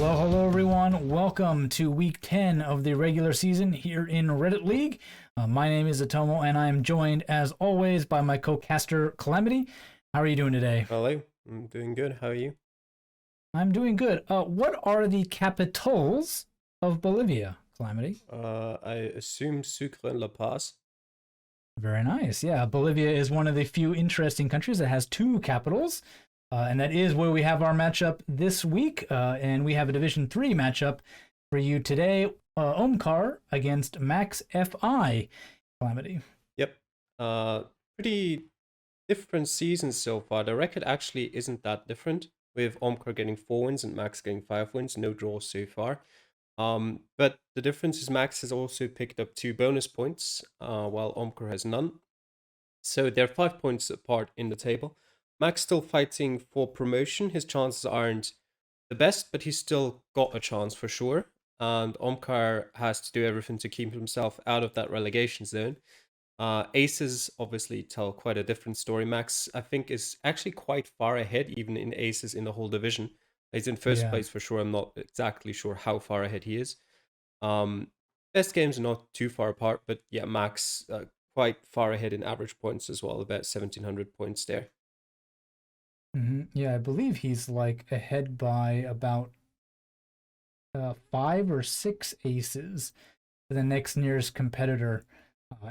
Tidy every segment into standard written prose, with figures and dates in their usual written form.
Hello everyone. Welcome to week 10 of the regular season here in Reddit League. My name is Atomo and I am joined as always by my co-caster Calamity. How are you doing today? Hello, I'm doing good. How are you? I'm doing good. What are the capitals of Bolivia, Calamity? I assume Sucre and La Paz. Very nice. Yeah, Bolivia is one of the few interesting countries that has two capitals. And that is where we have our matchup this week. And we have a Division 3 matchup for you today. Omkar against Max FI. Calamity. Yep. Pretty different seasons so far. The record actually isn't that different, with Omkar getting 4 wins and Max getting 5 wins. No draws so far. But the difference is Max has also picked up 2 bonus points, while Omkar has none. So they're 5 points apart in the table. Max still fighting for promotion. His chances aren't the best, but he's still got a chance for sure. And Omkar has to do everything to keep himself out of that relegation zone. Aces obviously tell quite a different story. Max, I think, is actually quite far ahead, even in aces in the whole division. He's in first Yeah. place for sure. I'm not exactly sure how far ahead he is. Um, Best games are not too far apart, but yeah, Max quite far ahead in average points as well, about 1,700 points there. Yeah, I believe he's like ahead by about 5 or 6 aces to the next nearest competitor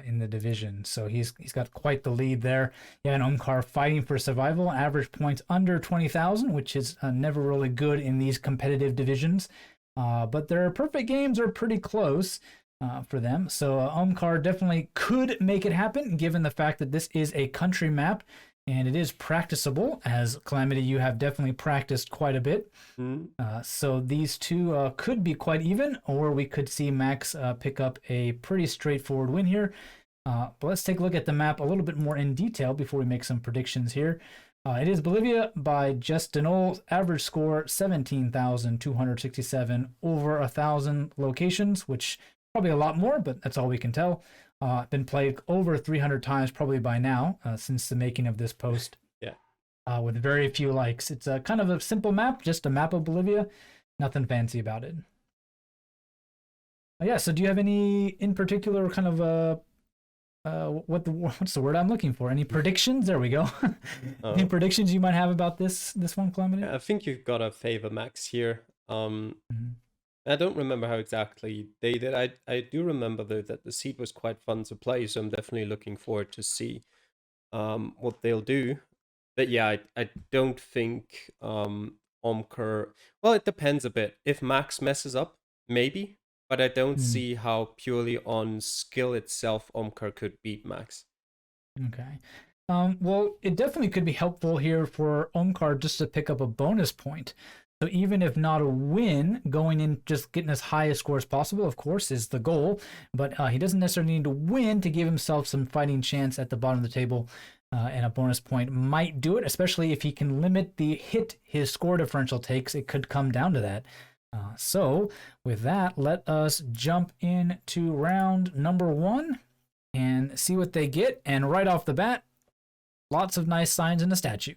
in the division. So he's got quite the lead there. Yeah, and Omkar fighting for survival, average points under 20,000, which is never really good in these competitive divisions. But their perfect games are pretty close for them. So Omkar definitely could make it happen, given the fact that this is a country map and it is practicable. As Calamity, you have definitely practiced quite a bit. So these two could be quite even, or we could see Max pick up a pretty straightforward win here. But let's take a look at the map a little bit more in detail before we make some predictions here. It is Bolivia by Justinol, average score 17,267 over 1,000 locations, which probably a lot more, but that's all we can tell. Been played over 300 times probably by now since the making of this post. Yeah. With very few likes. It's a kind of a simple map, just a map of Bolivia. Nothing fancy about it. Yeah, so do you have any in particular kind of what's the word I'm looking for? Any predictions? There we go. Any predictions you might have about this one, Calamity? I think you've got to favor Max here. I don't remember how exactly they did. I do remember though that the seed was quite fun to play, so I'm definitely looking forward to see what they'll do. But yeah, I don't think Omkar. Well, it depends a bit. If Max messes up, maybe, but I don't see how purely on skill itself Omkar could beat Max. Okay. Well, it definitely could be helpful here for Omkar just to pick up a bonus point. So even if not a win, going in just getting as high a score as possible, of course, is the goal. But he doesn't necessarily need to win to give himself some fighting chance at the bottom of the table. And a bonus point might do it, especially if he can limit the hit his score differential takes. It could come down to that. So with that, let us jump into round number 1 and see what they get. And right off the bat, lots of nice signs in the statue.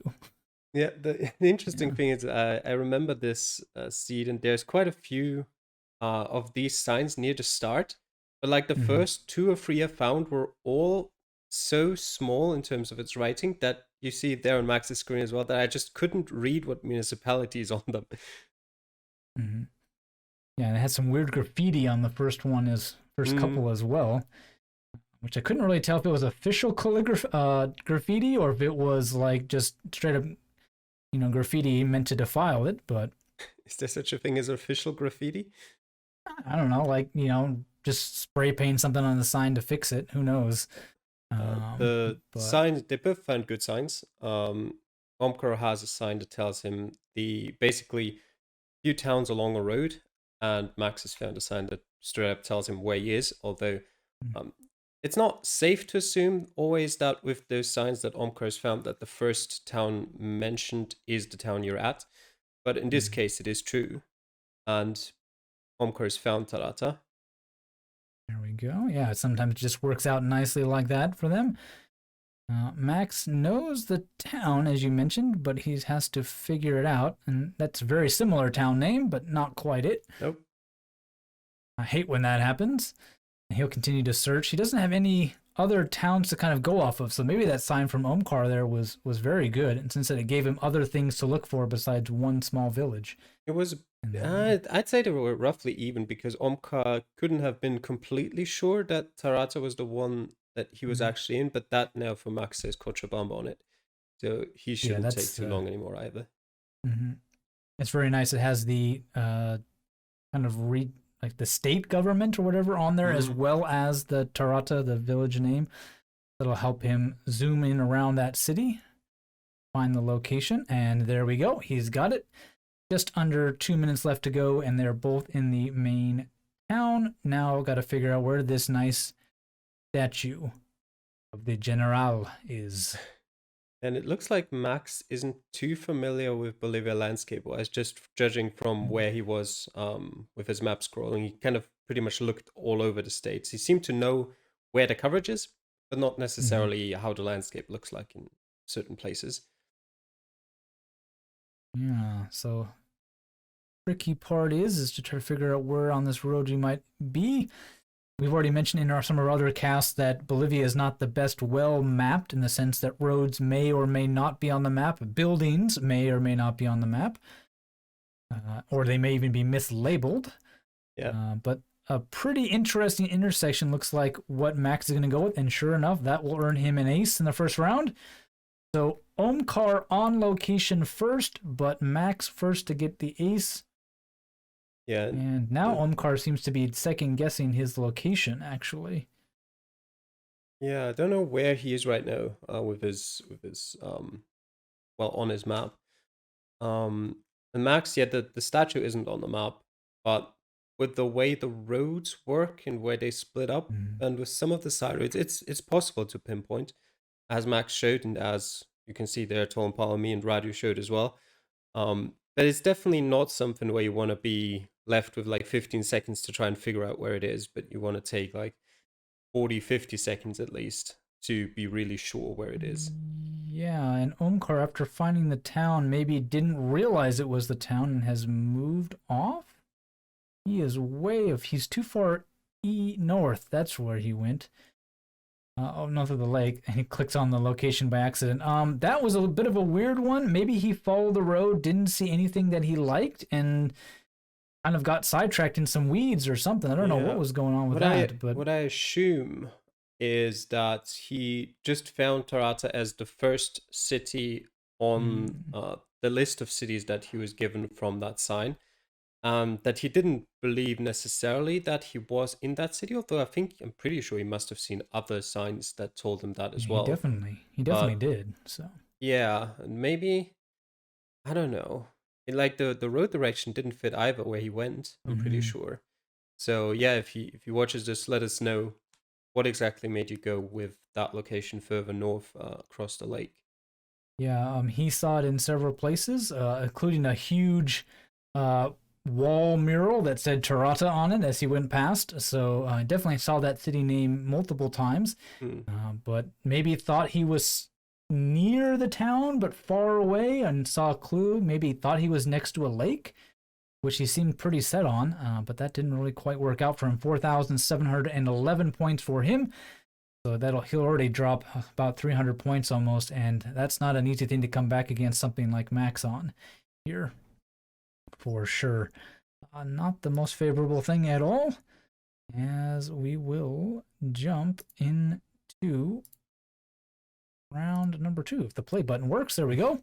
Yeah, the interesting thing is I remember this seed, and there's quite a few of these signs near the start. But like the first 2 or 3 I found were all so small in terms of its writing that you see it there on Max's screen as well, that I just couldn't read what municipalities on them. Yeah, and it had some weird graffiti on the first couple as well, which I couldn't really tell if it was official graffiti or if it was like just straight up, graffiti meant to defile it. But is there such a thing as official graffiti? I don't know, like just spray paint something on the sign to fix it. Who knows? Signs, they both found good signs. Omkar has a sign that tells him the basically few towns along a road, and Max has found a sign that straight up tells him where he is. Although it's not safe to assume always that with those signs that Omkar has found that the first town mentioned is the town you're at, but in this case it is true, and Omkar has found Tarata. There we go. Yeah, sometimes it just works out nicely like that for them. Max knows the town, as you mentioned, but he has to figure it out. And that's a very similar town name, but not quite it. Nope. I hate when that happens. And he'll continue to search. He doesn't have any other towns to kind of go off of, so maybe that sign from Omkar there was very good, and since it gave him other things to look for besides one small village. It was, I'd say they were roughly even because Omkar couldn't have been completely sure that Tarata was the one that he was actually in, but that now for Max says Cochabamba on it. So he shouldn't take too long anymore either. It's very nice. It has the kind of like the state government or whatever on there, as well as the Tarata, the village name. That'll help him zoom in around that city, find the location, and there we go. He's got it. Just under 2 minutes left to go, and they're both in the main town. Now got to figure out where this nice statue of the General is. And it looks like Max isn't too familiar with Bolivia landscape-wise, just judging from where he was with his map scrolling. He kind of pretty much looked all over the states. He seemed to know where the coverage is, but not necessarily how the landscape looks like in certain places. Yeah, so tricky part is to try to figure out where on this road you might be. We've already mentioned in some of our other casts that Bolivia is not the best well mapped, in the sense that roads may or may not be on the map, buildings may or may not be on the map, or they may even be mislabeled. Yeah. But a pretty interesting intersection looks like what Max is going to go with, and sure enough, that will earn him an ace in the first round. So Omkar on location first, but Max first to get the ace. Yeah. And now Omkar seems to be second guessing his location, actually. Yeah, I don't know where he is right now with his well, on his map. And Max, yeah, the statue isn't on the map, but with the way the roads work and where they split up, and with some of the side roads, it's possible to pinpoint, as Max showed, and as you can see there, Tom, me, and Radu showed as well. But it's definitely not something where you want to be left with like 15 seconds to try and figure out where it is, but you want to take like 40, 50 seconds at least to be really sure where it is. Yeah, and Omkar, after finding the town, maybe didn't realize it was the town and has moved off. He is he's too far north. That's where he went. North of the lake, and he clicks on the location by accident. That was a bit of a weird one. Maybe he followed the road, didn't see anything that he liked, and kind of got sidetracked in some weeds or something. I don't know what was going on with that. But what I assume is that he just found Tarata as the first city on the list of cities that he was given from that sign. That he didn't believe necessarily that he was in that city, although I'm pretty sure he must have seen other signs that told him that as well. He definitely did. So yeah, and maybe, I don't know. Like the road direction didn't fit either where he went, I'm pretty sure. So yeah, if he watches this, let us know what exactly made you go with that location further north across the lake. Yeah, he saw it in several places, including a huge wall mural that said Tarata on it as he went past. So I definitely saw that city name multiple times, but maybe thought he was near the town but far away and saw a clue. Maybe thought he was next to a lake, which he seemed pretty set on, but that didn't really quite work out for him. 4,711 points for him. So he'll already drop about 300 points almost, and that's not an easy thing to come back against something like Max on here, for sure. Not the most favorable thing at all, as we will jump into round number 2. If the play button works, there we go.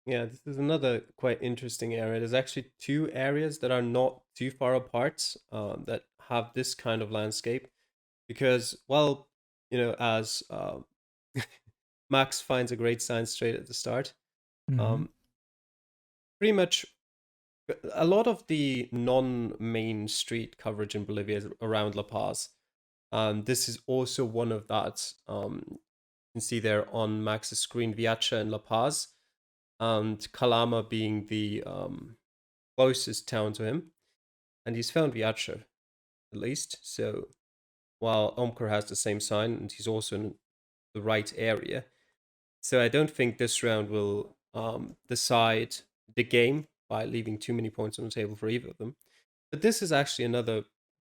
Yeah, this is another quite interesting area. There's actually 2 areas that are not too far apart that have this kind of landscape. Because, well, as Max finds a great sign straight at the start, pretty much a lot of the non-main street coverage in Bolivia is around La Paz. This is also one of that. You can see there on Max's screen, Viacha and La Paz, and Calama being the closest town to him. And he's found Viacha, at least. So while Omkar has the same sign and he's also in the right area. So I don't think this round will decide the game by leaving too many points on the table for either of them. But this is actually another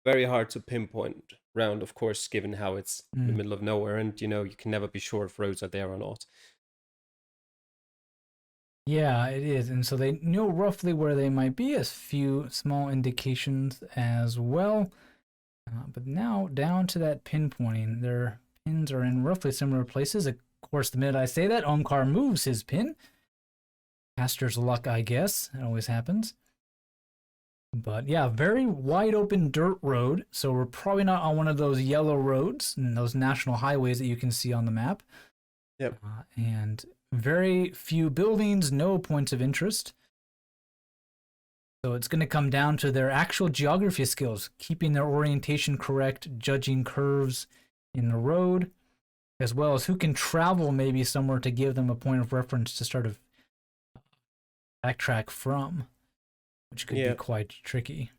very hard to pinpoint round, of course, given how it's in the Mm. middle of nowhere and you can never be sure if roads are there or not. Yeah, it is. And so they know roughly where they might be, a few small indications as well. But now down to that pinpointing. Their pins are in roughly similar places. Of course, the minute I say that, Omkar moves his pin. Caster's luck, I guess. It always happens. But yeah, very wide open dirt road. So we're probably not on one of those yellow roads and those national highways that you can see on the map. Yep. And very few buildings, no points of interest. So it's going to come down to their actual geography skills, keeping their orientation correct, judging curves in the road, as well as who can travel maybe somewhere to give them a point of reference to sort of backtrack from, which could be Yeah. quite tricky.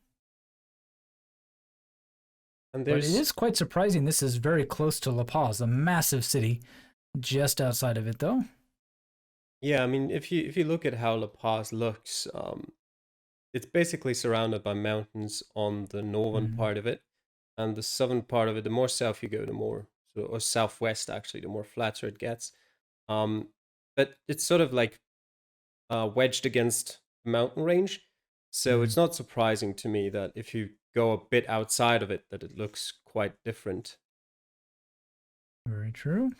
And But it there's is quite surprising. This is very close to La Paz, a massive city, just outside of it, though. yeah, I mean if you look at how La Paz looks, it's basically surrounded by mountains on the northern Mm. part of it, and the southern part of it. The more south you go, the more or southwest actually, the more flatter it gets. Um, but it's sort of like wedged against the mountain range, so Mm. it's not surprising to me that if you go a bit outside of it, that it looks quite different. Very true.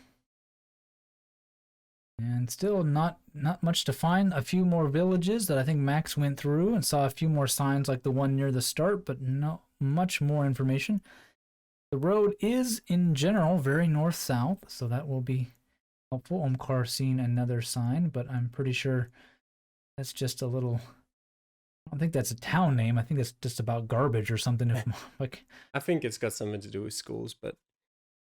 And still not much to find. A few more villages that I think Max went through and saw a few more signs like the one near the start, but not much more information. The road is in general very north-south, so that will be helpful. Omkar seeing another sign, but I'm pretty sure that's just a little. I don't think that's a town name. I think that's just about garbage or something. If like, I think it's got something to do with schools, but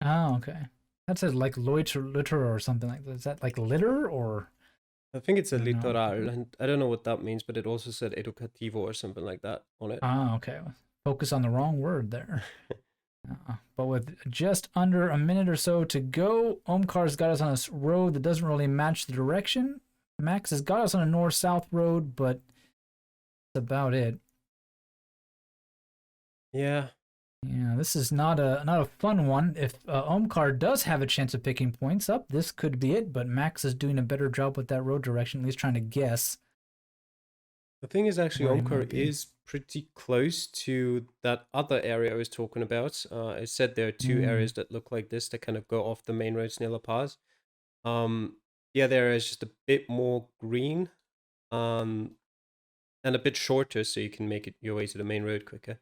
oh, okay. That says like litter or something like that. Is that like litter or I think it's a I don't know. litoral, and I don't know what that means, but it also said educativo or something like that on it. Ah, okay. Focus on the wrong word there. But with just under a minute or so to go, Omkar's got us on a road that doesn't really match the direction. Max has got us on a north-south road, but that's about it. Yeah, Yeah, this is not a fun one. If Omkar does have a chance of picking points up, this could be it. But Max is doing a better job with that road direction, at least trying to guess the thing is actually where he Omkar might be. is pretty close to that other area I was talking about. I said there are two Mm, areas that look like this that kind of go off the main roads near La Paz. Um, the other area is just a bit more green, um, and a bit shorter, so you can make it your way to the main road quicker.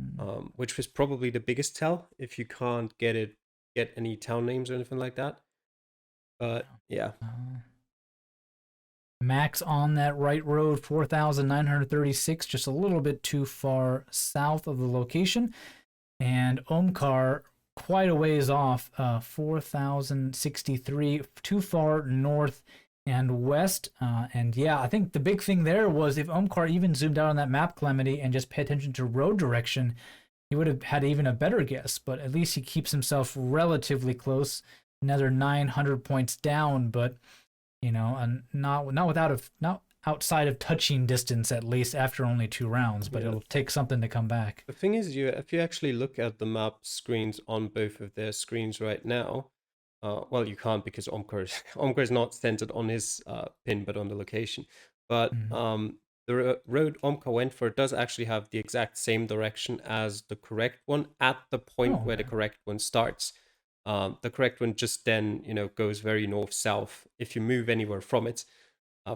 mm, Which was probably the biggest tell if you can't get any town names or anything like that. But yeah, uh, Max on that right road, 4,936, just a little bit too far south of the location. And Omkar quite a ways off, 4,063, too far north and west. And yeah, I think the big thing there was if Omkar even zoomed out on that map, Calamity, and just pay attention to road direction, he would have had even a better guess. But at least he keeps himself relatively close, another 900 points down. But and not without not outside of touching distance at least after only 2 rounds. But yeah. it'll take something to come back. The thing is, if you actually look at the map screens on both of their screens right now, well, you can't because Omkar is not centered on his pin, but on the location. But Mm. the road Omkar went for does actually have the exact same direction as the correct one at the point Oh, where the okay. correct one starts. The correct one just then, goes very north south if you move anywhere from it,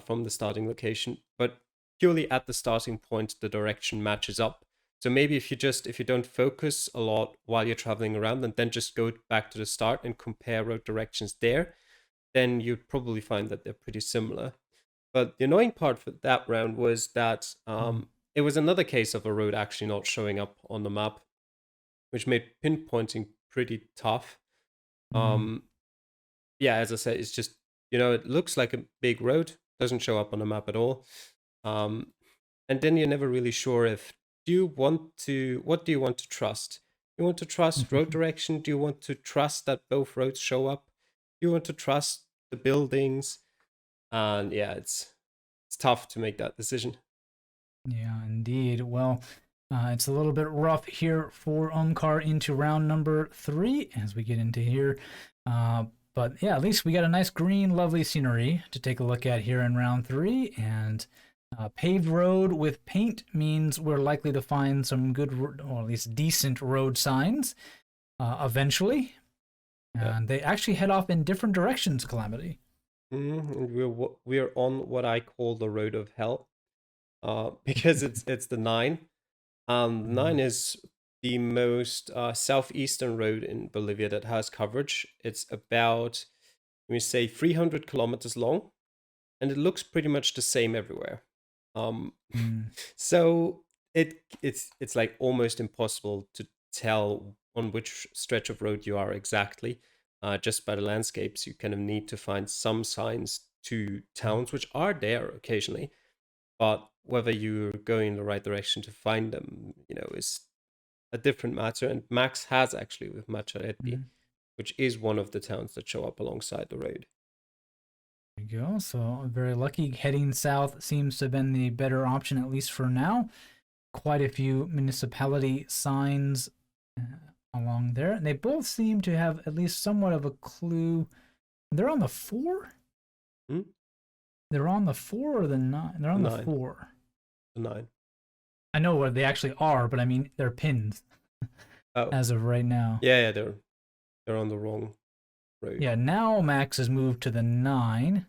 from the starting location. But purely at the starting point, the direction matches up. So maybe if you don't focus a lot while you're traveling around and then just go back to the start and compare road directions there, then you'd probably find that they're pretty similar. But the annoying part for that round was that Mm. it was another case of a road actually not showing up on the map, which made pinpointing pretty tough. Mm. Um, yeah, as I said, it's just it looks like a big road, doesn't show up on the map at all. Um, and then you're never really sure if what do you want to trust? You want to trust road direction? Do you want to trust that both roads show up? Do you want to trust the buildings? And yeah, it's tough to make that decision. Yeah, indeed. Well, it's a little bit rough here for Omkar into round number 3 as we get into here. But yeah, at least we got a nice green, lovely scenery to take a look at here in round 3. And paved road with paint means we're likely to find some good, or at least decent road signs eventually. Yeah. And they actually head off in different directions, Calamity. And we're on what I call the road of hell, because it's the 9. 9 is the most southeastern road in Bolivia that has coverage. It's about, let me say, 300 kilometers long, and it looks pretty much the same everywhere. Mm. So it's like almost impossible to tell on which stretch of road you are exactly, just by the landscapes. You kind of need to find some signs to towns, which are there occasionally, but whether you're going in the right direction to find them, is a different matter. And Max has actually with Macharetti, Mm. which is one of the towns that show up alongside the road. There you go. So very lucky. Heading south seems to have been the better option, at least for now. Quite a few municipality signs along there, and they both seem to have at least somewhat of a clue. They're on the 4. Hmm? They're on the 4 or the 9. They're on the 9. 4. The 9. I know where they actually are, but I mean they're pinned Oh, as of right now. yeah, they're on the wrong road. Yeah, now Max has moved to the 9.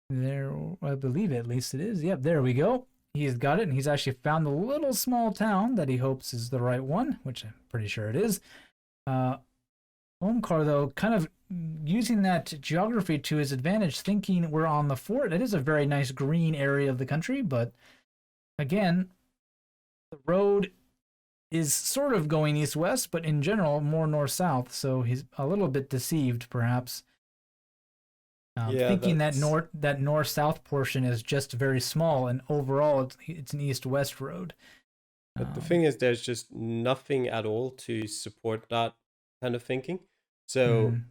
There, I believe at least it is. Yep, there we go. He's got it, and he's actually found the little small town that he hopes is the right one, which I'm pretty sure it is. Omkar, though, kind of using that geography to his advantage, thinking we're on the 4. It is a very nice green area of the country, but again, the road is sort of going east-west, but in general, more north-south, so he's a little bit deceived, perhaps. Yeah, Thinking that that's. north-south portion is just very small, and overall it's an east-west road. But the thing is, there's just nothing at all to support that kind of thinking. So, Mm,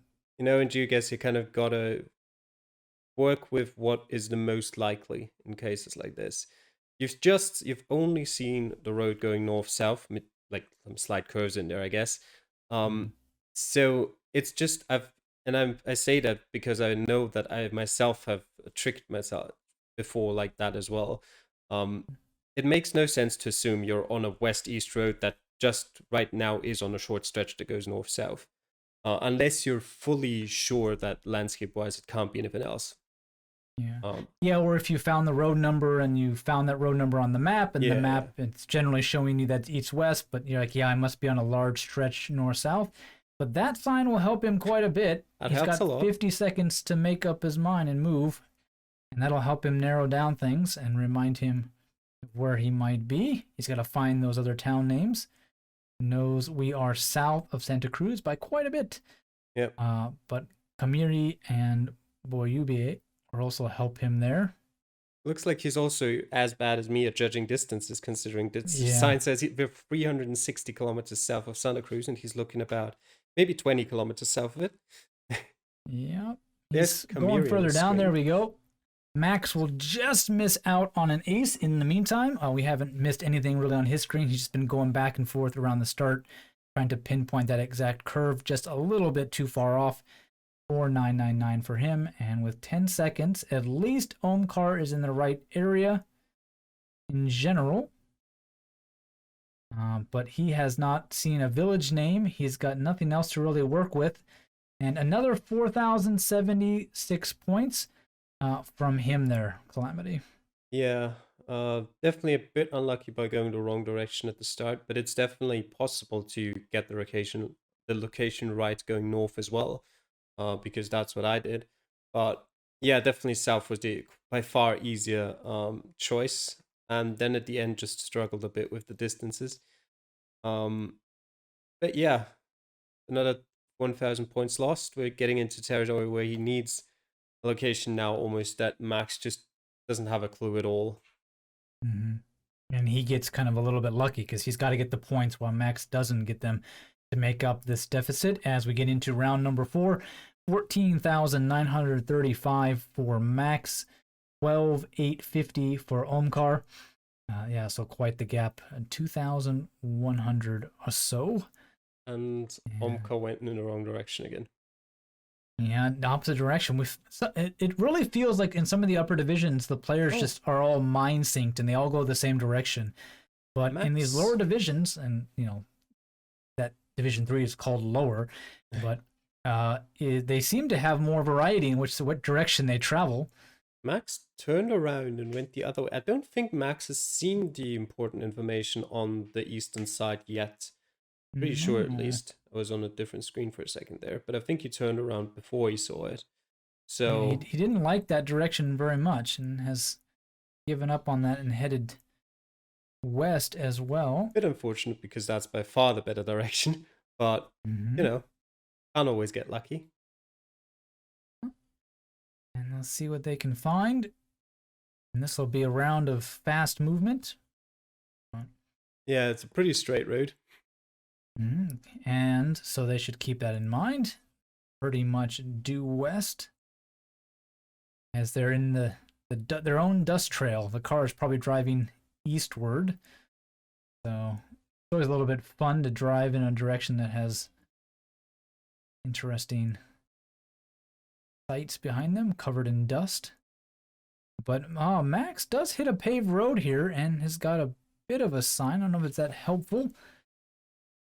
in Geoguessr, you kind of gotta work with what is the most likely in cases like this. You've only seen the road going north south, like some slight curves in there, I guess. mm, So it's just I say that because I know that I myself have tricked myself before like that as well. It makes no sense to assume you're on a west-east road that just right now is on a short stretch that goes north-south, unless you're fully sure that landscape-wise it can't be anything else. yeah. Um, Yeah, or if you found the road number and you found that road number on the map, and the yeah, yeah, map it's generally showing you that east-west, but you're like, yeah, I must be on a large stretch north-south. But that sign will help him quite a bit. that He's helps a got lot. 50 seconds to make up his mind and move, and that'll help him narrow down things and remind him of where he might be. He's got to find those other town names. Knows we are south of Santa Cruz by quite a bit. Yep. But Kamiri and Boyube will also help him there. Looks like he's also as bad as me at judging distances, considering this Yeah. sign says we're 360 kilometers south of Santa Cruz, and he's looking about maybe 20 kilometers south of it. Yeah. There's He's going Kamiri on the further down. There screen. we go. Max will just miss out on an ace in the meantime. We haven't missed anything really on his screen. He's just been going back and forth around the start, trying to pinpoint that exact curve just a little bit too far off. 4999 for him. And with 10 seconds, at least Omkar is in the right area in general. But he has not seen a village name. He's got nothing else to really work with. And another 4,076 points from him there, Calamity. Yeah, definitely a bit unlucky by going the wrong direction at the start, but it's definitely possible to get the location right going north as well, because that's what I did. But yeah, definitely south was the by far easier choice, and then at the end just struggled a bit with the distances. Um, but yeah, another 1,000 points lost. We're getting into territory where he needs a location now almost that Max just doesn't have a clue at all. Mm-hmm. And he gets kind of a little bit lucky because he's got to get the points while Max doesn't get them to make up this deficit. As we get into round number 4, 14,935 for Max, 12,850 for Omkar. Yeah, so quite the gap, 2,100 or so. And Yeah. Omka went in the wrong direction again. Yeah, the opposite direction. It really feels like in some of the upper divisions, the players just are all mind synced and they all go the same direction. But in these lower divisions, and that Division 3 is called lower, but they seem to have more variety in what direction they travel. Max turned around and went the other way. I don't think Max has seen the important information on the eastern side yet. Pretty sure, at least. I was on a different screen for a second there, but I think he turned around before he saw it. So yeah, he didn't like that direction very much and has given up on that and headed west as well. A bit unfortunate because that's by far the better direction, but can't always get lucky. And let's see what they can find. And this will be a round of fast movement. Yeah, it's a pretty straight road. And so they should keep that in mind. Pretty much due west. As they're in their own dust trail. The car is probably driving eastward. So it's always a little bit fun to drive in a direction that has interesting sights behind them covered in dust. But Max does hit a paved road here and has got a bit of a sign. I don't know if it's that helpful.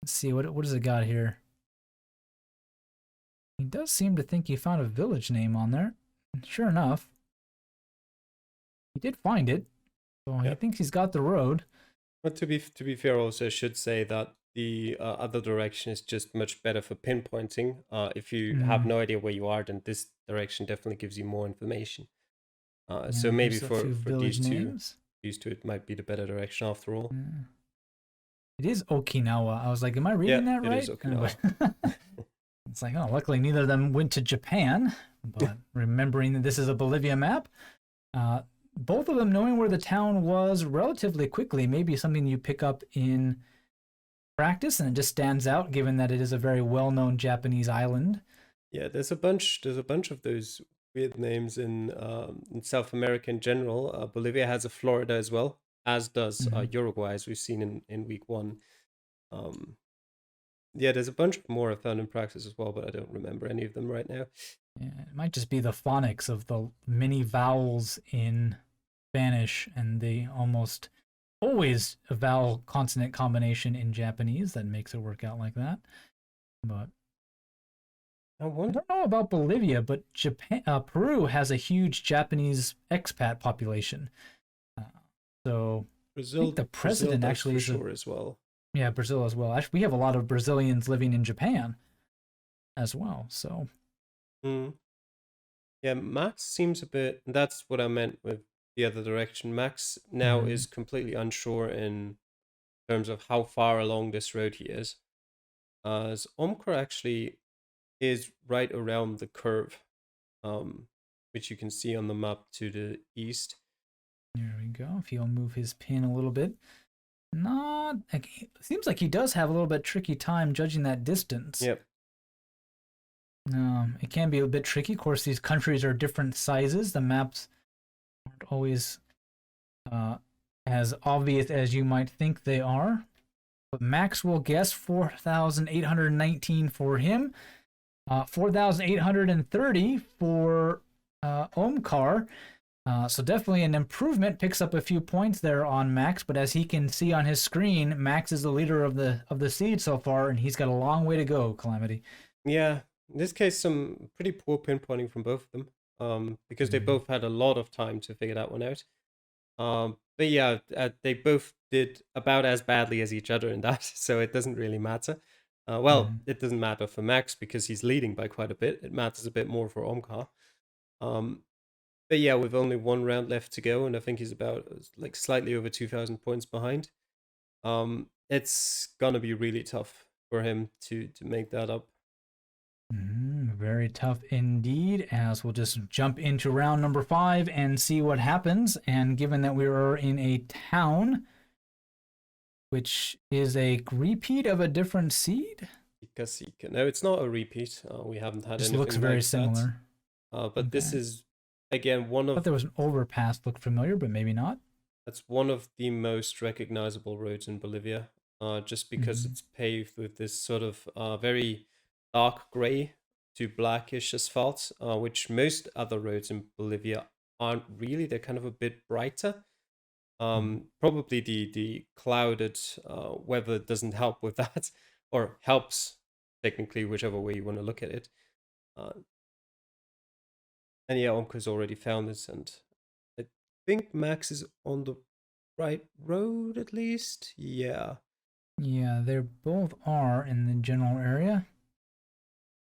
Let's see, what does it got here? He does seem to think he found a village name on there. Sure enough, he did find it. So he thinks he's got the road. But to be fair, also I should say that the other direction is just much better for pinpointing. If you have no idea where you are, then this direction definitely gives you more information. So maybe for these two, it might be the better direction after all. It is Okinawa. I was like, am I reading that right? It is Okinawa. It's like, oh, luckily neither of them went to Japan. But remembering that this is a Bolivia map, both of them knowing where the town was relatively quickly, maybe something you pick up in practice, and it just stands out given that it is a very well-known Japanese island. Yeah, there's a bunch of those weird names in South America in general. Bolivia has a Florida as well, as does Uruguay, as we've seen in week 1. Yeah, there's a bunch more I found in practice as well, but I don't remember any of them right now. Yeah, it might just be the phonics of the many vowels in Spanish and the almost always a vowel consonant combination in Japanese that makes it work out like that. But I don't know about Bolivia, but Peru has a huge Japanese expat population. So Brazil, I think the president actually is sure as well. Yeah, Brazil as well. Actually, we have a lot of Brazilians living in Japan as well. So yeah, Max seems a bit. That's what I meant with the other direction. Max now is completely unsure in terms of how far along this road he is. As Omkar actually is right around the curve, which you can see on the map to the east. There we go. If he'll move his pin a little bit. Seems like he does have a little bit tricky time judging that distance. Yep. It can be a bit tricky. Of course, these countries are different sizes. The maps aren't always as obvious as you might think they are. But Max will guess 4,819 for him. 4,830 for Omkar. So definitely an improvement, picks up a few points there on Max, but as he can see on his screen, Max is the leader of the seed so far, and he's got a long way to go, Calamity. Yeah, in this case, some pretty poor pinpointing from both of them, because they both had a lot of time to figure that one out. But yeah, they both did about as badly as each other in that, so it doesn't really matter. It doesn't matter for Max because he's leading by quite a bit. It matters a bit more for Omkar. But yeah, with only one round left to go, and I think he's about like slightly over 2,000 points behind. It's gonna be really tough for him to make that up. Very tough indeed, as we'll just jump into round number 5 and see what happens. And given that we are in a town, which is a repeat of a different seed. Sika. No, it's not a repeat. We haven't had This anything looks very like similar. that. But this Okay. is again one I thought of there was an overpass looked familiar, but maybe not. that's one of the most recognizable roads in Bolivia. Just because Mhm. it's paved with this sort of very dark gray to blackish asphalt, which most other roads in Bolivia aren't really. They're kind of a bit brighter. Probably the clouded weather doesn't help with that, or helps technically, whichever way you want to look at it. Uh, and yeah, Omka's already found this, and I think Max is on the right road at least. Yeah. Yeah, they both are in the general area.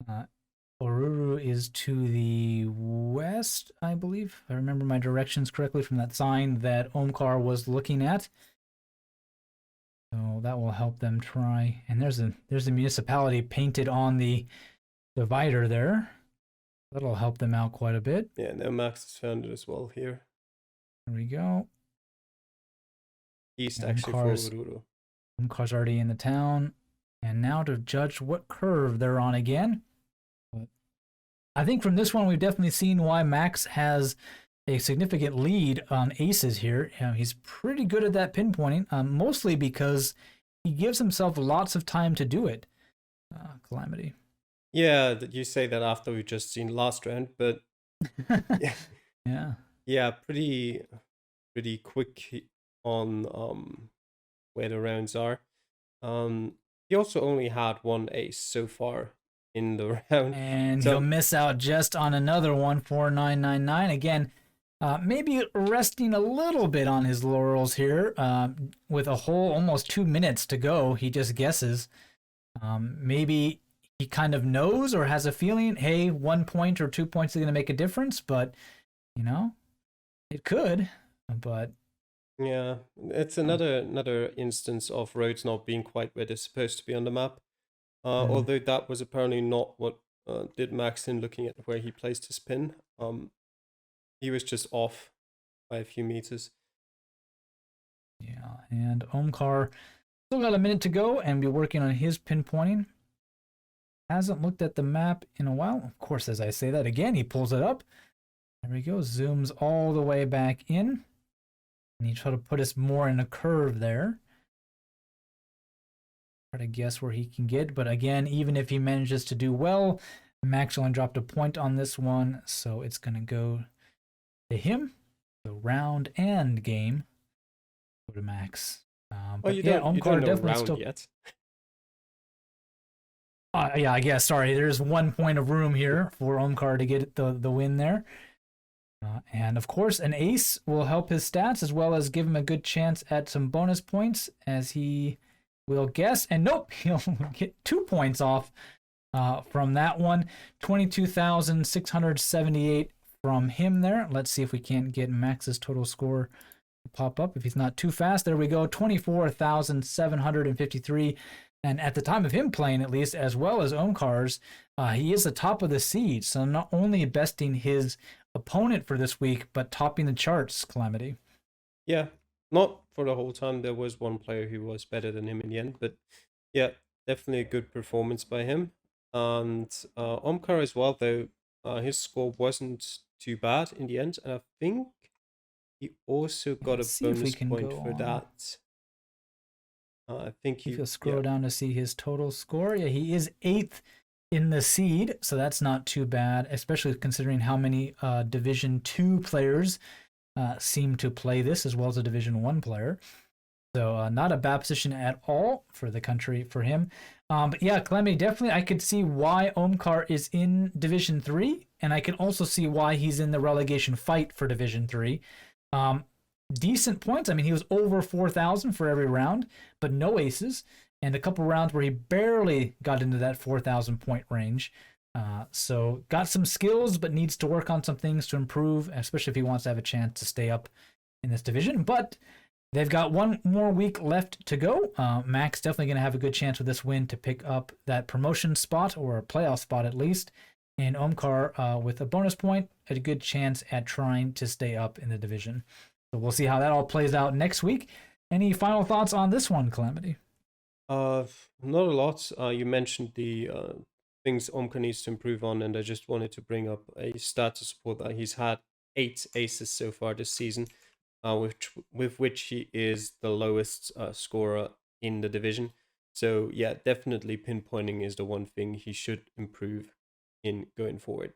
Uh, Oruro is to the west, I believe. If I remember my directions correctly from that sign that Omkar was looking at. So that will help them try. And there's a municipality painted on the divider there. That'll help them out quite a bit. Yeah, now Max has found it as well here. There we go. East Yeah, actually for Oruro. Omkar's already in the town. And now to judge what curve they're on again. But I think from this one, we've definitely seen why Max has a significant lead on aces here. He's pretty good at that pinpointing, mostly because he gives himself lots of time to do it. Calamity. Yeah, that you say that after we've just seen last round, but yeah, Yeah. yeah, pretty quick on where the rounds are. He also only had one ace so far in the round, And he'll so miss out just on another one, 4999. Again, maybe resting a little bit on his laurels here. With a whole almost 2 minutes to go, he just guesses. Maybe he kind of knows or has a feeling, hey, 1 point or 2 points is going to make a difference, but, it could. But yeah, it's another instance of roads not being quite where they're supposed to be on the map. Although that was apparently not what did Max in looking at where he placed his pin. He was just off by a few meters. yeah, and Omkar still got a minute to go and be working on his pinpointing. Hasn't looked at the map in a while. Of course, as I say that again, he pulls it up. There we go. Zooms all the way back in. And he try to put us more in a curve there. Try to guess where he can get. But again, even if he manages to do well, Max only dropped a point on this one. So it's going to go to him. The round and game go to Max. But yeah, you don't Omkar know definitely round still. yet. Yeah, I guess. Sorry, there's 1 point of room here for Omkar to get the win there. And of course, an ace will help his stats as well as give him a good chance at some bonus points as he will guess. And nope, he'll get 2 points off from that one. 22,678 from him there. Let's see if we can't get Max's total score to pop up if he's not too fast. There we go, 24,753. And at the time of him playing, at least, as well as Omkar's, he is the top of the seed. So not only besting his opponent for this week, but topping the charts, Calamity. Yeah, not for the whole time. There was one player who was better than him in the end, but yeah, definitely a good performance by him. And Omkar as well, though, his score wasn't too bad in the end, and I think he also got Let's a see if we bonus can point go for on. that. I think If he, you'll yeah, scroll down to see his total score, yeah, he is 8th in the seed, so that's not too bad, especially considering how many Division 2 players seem to play this, as well as a Division 1 player. So not a bad position at all for the country for him. But yeah, Calamity, definitely I could see why Omkar is in Division 3, and I can also see why he's in the relegation fight for Division 3. Decent points. I mean, he was over 4,000 for every round, but no aces, and a couple rounds where he barely got into that 4,000 point range. So got some skills, but needs to work on some things to improve, especially if he wants to have a chance to stay up in this division. But they've got one more week left to go. Max definitely going to have a good chance with this win to pick up that promotion spot or a playoff spot at least. And Omkar, with a bonus point, had a good chance at trying to stay up in the division. So we'll see how that all plays out next week. Any final thoughts on this one, Calamity? Not a lot. You mentioned the things Omka needs to improve on, and I just wanted to bring up a stat to support that. He's had 8 aces so far this season, with which he is the lowest scorer in the division. So yeah, definitely pinpointing is the one thing he should improve in going forward.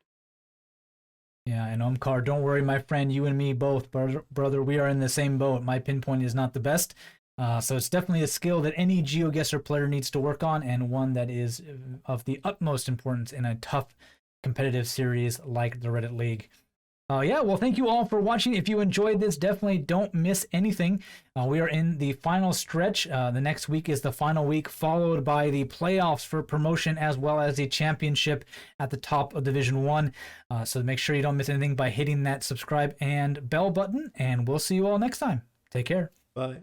Yeah, and Omkar, don't worry, my friend. You and me both, brother. We are in the same boat. My pinpoint is not the best. So it's definitely a skill that any GeoGuessr player needs to work on, and one that is of the utmost importance in a tough competitive series like the Reddit League. Yeah, well, thank you all for watching. If you enjoyed this, definitely don't miss anything. We are in the final stretch. The next week is the final week, followed by the playoffs for promotion as well as the championship at the top of Division 1. So make sure you don't miss anything by hitting that subscribe and bell button, and we'll see you all next time. Take care. Bye.